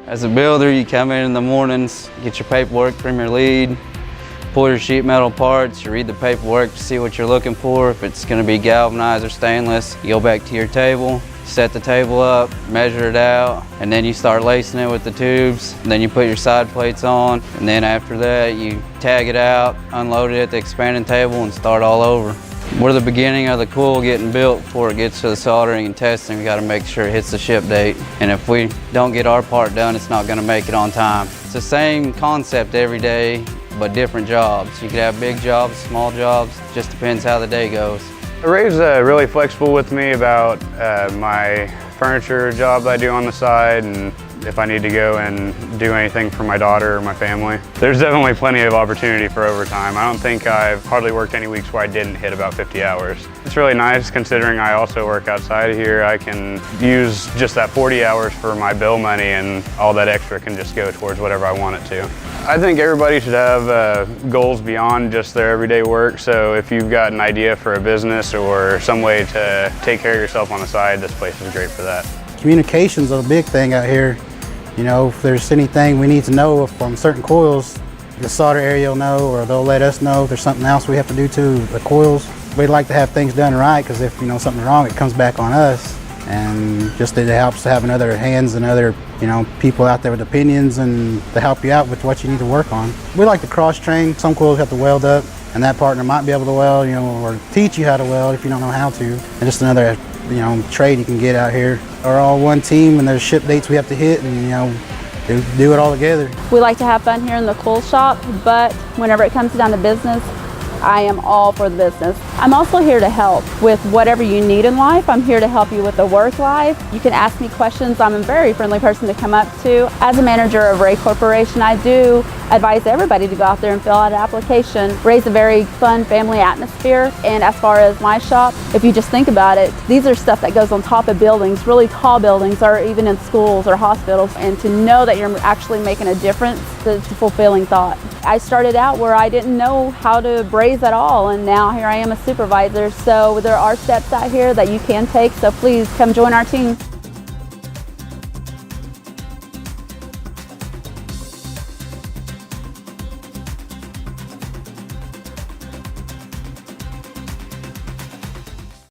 As a builder, you come in the mornings, get your paperwork from your lead, pull your sheet metal parts, you read the paperwork to see what you're looking for. If it's going to be galvanized or stainless, you go back to your table, set the table up, measure it out, and then you start lacing it with the tubes. And then you put your side plates on, and then after that you tag it out, unload it at the expanding table, and start all over. We're the beginning of the coil getting built. Before it gets to the soldering and testing, we got to make sure it hits the ship date. And if we don't get our part done, it's not going to make it on time. It's the same concept every day, but different jobs. You could have big jobs, small jobs, just depends how the day goes. Ray's really flexible with me about my furniture job I do on the side, and if I need to go and do anything for my daughter or my family. There's definitely plenty of opportunity for overtime. I don't think I've hardly worked any weeks where I didn't hit about 50 hours. It's really nice considering I also work outside of here. I can use just that 40 hours for my bill money, and all that extra can just go towards whatever I want it to. I think everybody should have goals beyond just their everyday work. So if you've got an idea for a business or some way to take care of yourself on the side, this place is great for that. Communication's a big thing out here. You know, if there's anything we need to know from certain coils, the solder area will know, or they'll let us know if there's something else we have to do to the coils. We'd like to have things done right, because if something's wrong, it comes back on us. And just it helps to have other hands and other people out there with opinions and to help you out with what you need to work on. We like to cross train. Some coils have to weld up, and that partner might be able to weld, or teach you how to weld if you don't know how to. And just another trade you can get out here. We're all one team, and there's ship dates we have to hit, and do it all together. We like to have fun here in the coil shop, but whenever it comes down to business, I am all for the business. I'm also here to help with whatever you need in life. I'm here to help you with the work life. You can ask me questions. I'm a very friendly person to come up to. As a manager of Ray Corporation, I do advise everybody to go out there and fill out an application. Ray's a very fun family atmosphere, and as far as my shop, if you just think about it, these are stuff that goes on top of buildings, really tall buildings, or even in schools or hospitals, and to know that you're actually making a difference, it's a fulfilling thought. I started out where I didn't know how to braze at all, and now here I am a supervisor. So there are steps out here that you can take, so please come join our team.